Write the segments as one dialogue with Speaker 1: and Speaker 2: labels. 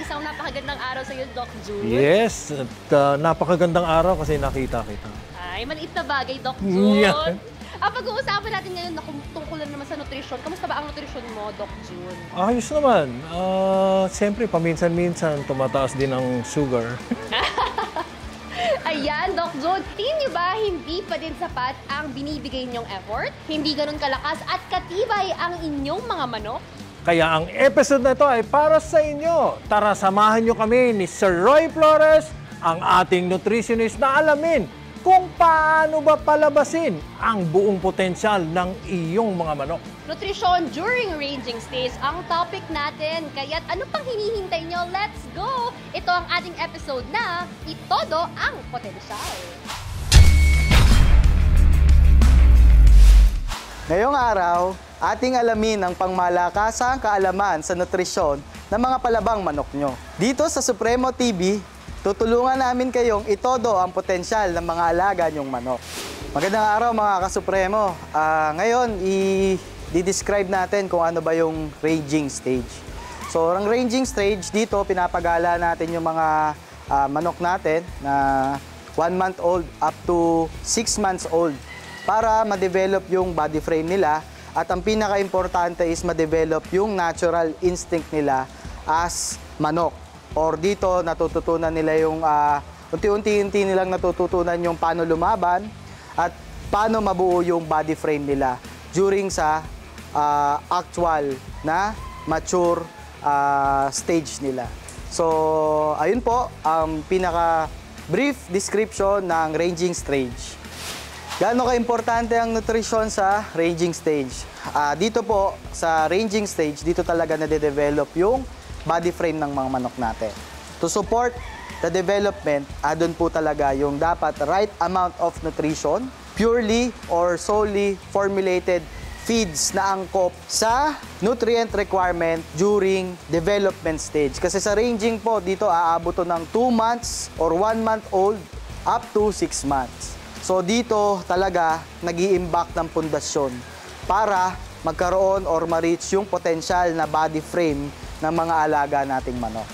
Speaker 1: Isang napakagandang araw sa iyo, Doc June.
Speaker 2: Yes, at napakagandang araw kasi nakita kita.
Speaker 1: Ay, maliit na bagay, Doc June.
Speaker 2: Yeah.
Speaker 1: Pag-uusapan natin ngayon na tungkol naman sa nutrisyon. Kamusta ba ang nutrisyon mo, Doc June?
Speaker 2: Ayos naman. Siyempre, paminsan-minsan tumataas din ang sugar.
Speaker 1: Ayan, Doc June. Tingin niyo ba hindi pa din sapat ang binibigay niyong effort? Hindi ganun kalakas at katibay ang inyong mga manok?
Speaker 2: Kaya ang episode na ito ay para sa inyo. Tara, samahan nyo kami ni Sir Roy Flores, ang ating nutritionist, na alamin kung paano ba palabasin ang buong potensyal ng iyong mga manok.
Speaker 1: Nutrisyon during ranging stage ang topic natin. Kaya't ano pang hinihintay nyo? Let's go! Ito ang ating episode na Itodo ang Potensyal.
Speaker 3: Ngayong araw, ating alamin ang pangmalakasang kaalaman sa nutrisyon ng mga palabang manok nyo. Dito sa Supremo TV, tutulungan namin kayong itodo ang potensyal ng mga alaga nyong manok. Magandang araw mga kasupremo. Ngayon, i-describe natin kung ano ba yung ranging stage. So, ang ranging stage, dito pinapagala natin yung mga manok natin na 1 month old up to 6 months old para ma-develop yung body frame nila. At ang pinaka-importante is ma-develop yung natural instinct nila as manok. Or dito, natututunan nila yung, unti-unti nilang natututunan yung paano lumaban at paano mabuo yung body frame nila during sa actual na mature stage nila. So, ayun po, ang pinaka-brief description ng ranging stage. Gaano ka-importante ang nutrition sa ranging stage? Dito po, sa ranging stage, dito talaga nade-develop yung body frame ng mga manok natin. To support the development, doon po talaga yung dapat right amount of nutrition, purely or solely formulated feeds na angkop sa nutrient requirement during development stage. Kasi sa ranging po, dito aabot to ng 2 months or 1 month old up to 6 months. So dito talaga nag-i-impact ng pundasyon para magkaroon or ma-reach yung potensyal na body frame ng mga alaga nating manok.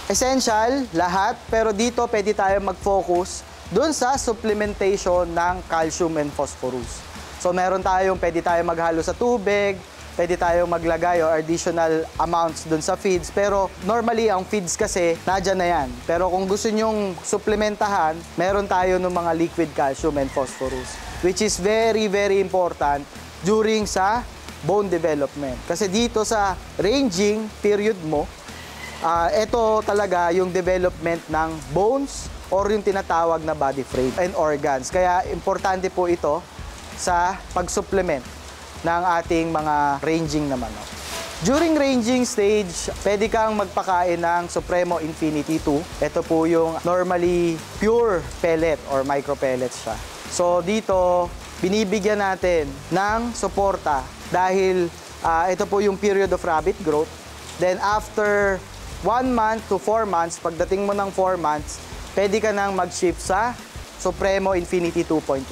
Speaker 3: Essential, lahat, pero dito pwede tayo mag-focus dun sa supplementation ng calcium and phosphorus. So meron pwede tayong maghalo sa tubig, pwede tayong maglagay or additional amounts dun sa feeds, pero normally ang feeds kasi nadyan na yan. Pero kung gusto nyong supplementahan, meron tayo ng mga liquid calcium and phosphorus, which is very, very important during sa bone development. Kasi dito sa ranging period mo, ito talaga yung development ng bones or yung tinatawag na body frame and organs. Kaya importante po ito sa pag-supplement ng ating mga ranging na manok. During ranging stage, pwede kang magpakain ng Supremo Infinity 2. Ito po yung normally pure pellet or micro pellets siya. So dito, binibigyan natin ng suporta dahil ito po yung period of rabbit growth. Then after 1 month to 4 months, pagdating mo ng 4 months, pwede ka nang mag-shift sa Supremo Infinity 2.1.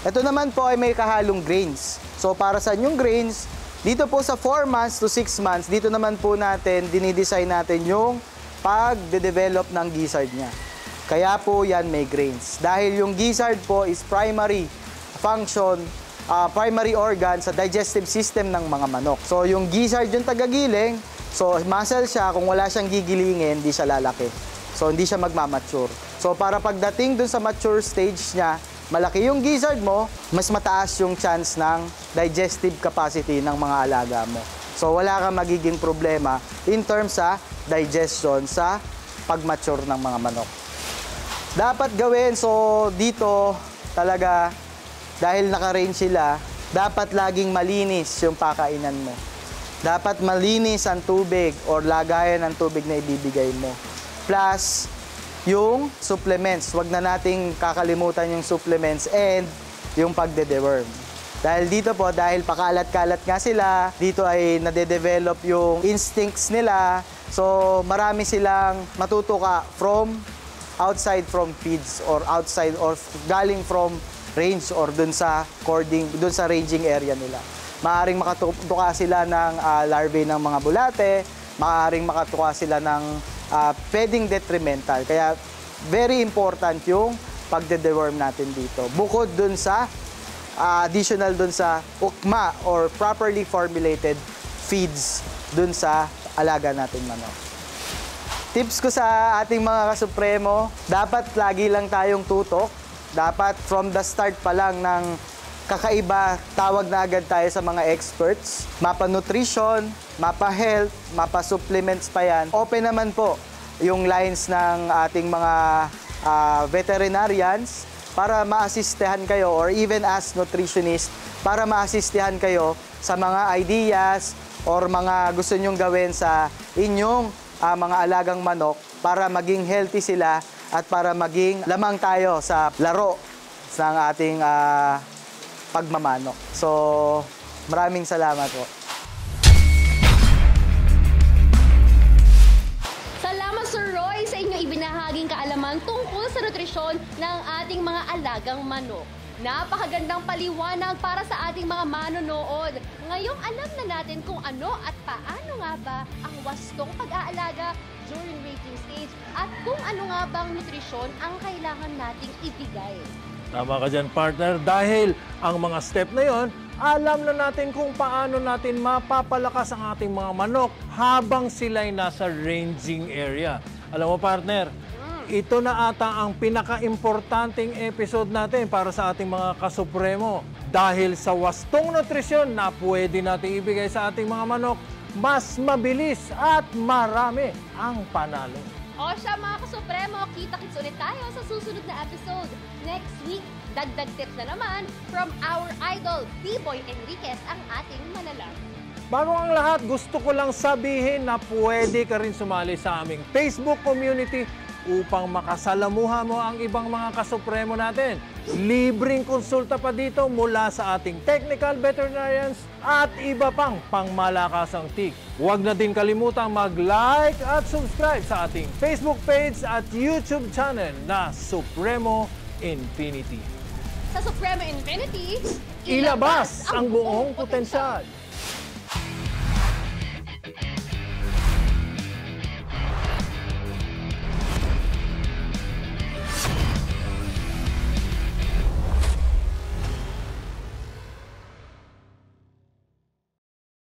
Speaker 3: Ito naman po ay may kahalong grains. So para sa yung grains, dito po sa 4 months to 6 months, dito naman po natin, dinidesign natin yung pag-develop ng gizzard niya. Kaya po yan may grains. Dahil yung gizzard po is primary function, primary organ sa digestive system ng mga manok. So yung gizzard yung tagagiling, so muscle siya, kung wala siyang gigilingin, hindi siya lalaki. So hindi siya magmamature. So para pagdating dun sa mature stage niya, malaki yung gizzard mo, mas mataas yung chance ng digestive capacity ng mga alaga mo. So wala kang magiging problema in terms sa digestion sa pag-mature ng mga manok. Dapat gawin, so dito talaga, dahil naka-range sila, dapat laging malinis yung pakainan mo. Dapat malinis ang tubig or lagayan ng tubig na ibibigay mo. Plus, yung supplements. Huwag na nating kakalimutan yung supplements and yung pagde-deworm. Dahil dito po, dahil pakalat-kalat nga sila, dito ay nade-develop yung instincts nila. So, marami silang matutuka from outside from feeds or outside or galing from range or dun sa ranging area nila. Maaring makatuka sila ng larvae ng mga bulate, maaaring makatuwa sila ng pwedeng detrimental. Kaya very important yung pagde-deworm natin dito. Bukod dun sa additional dun sa ukma or properly formulated feeds dun sa alaga natin manok. Tips ko sa ating mga kasupremo, dapat lagi lang tayong tutok. Dapat from the start pa lang ng kakaiba, tawag na agad tayo sa mga experts. Mapa nutrition, mapa health, mapa supplements pa yan. Open naman po yung lines ng ating mga veterinarians para maasistehan kayo or even as nutritionist para maasistehan kayo sa mga ideas or mga gusto nyong gawin sa inyong mga alagang manok para maging healthy sila at para maging lamang tayo sa laro ng ating pagmamanok. So, maraming salamat po.
Speaker 1: Salamat, Sir Roy, sa inyong ibinahaging kaalaman tungkol sa nutrisyon ng ating mga alagang manok. Napakagandang paliwanag para sa ating mga manonood. Ngayong alam na natin kung ano at paano nga ba ang wastong pag-aalaga during raising stage at kung ano nga bang nutrisyon ang kailangan nating ibigay.
Speaker 2: Tama ka dyan, partner, dahil ang mga step na yon, alam na natin kung paano natin mapapalakas ang ating mga manok habang sila'y nasa ranging area. Alam mo, partner, ito na ata ang pinaka-importanting episode natin para sa ating mga kasupremo. Dahil sa wastong nutrisyon na pwede natin ibigay sa ating mga manok, mas mabilis at marami ang panalo.
Speaker 1: O siya mga kasupremo, kita-kits ulit tayo sa susunod na episode. Next week, dagdag tips na naman from our idol, B-Boy Enriquez, ang ating manalang.
Speaker 2: Bago ang lahat, gusto ko lang sabihin na pwede ka rin sumali sa aming Facebook community upang makasalamuha mo ang ibang mga kasupremo natin. Libreng konsulta pa dito mula sa ating technical veterinarians at iba pang pangmalakasang tik. Huwag na din kalimutang mag-like at subscribe sa ating Facebook page at YouTube channel na Supremo Infinity.
Speaker 1: Sa Supremo Infinity,
Speaker 2: Ilabas ang buong potensyal.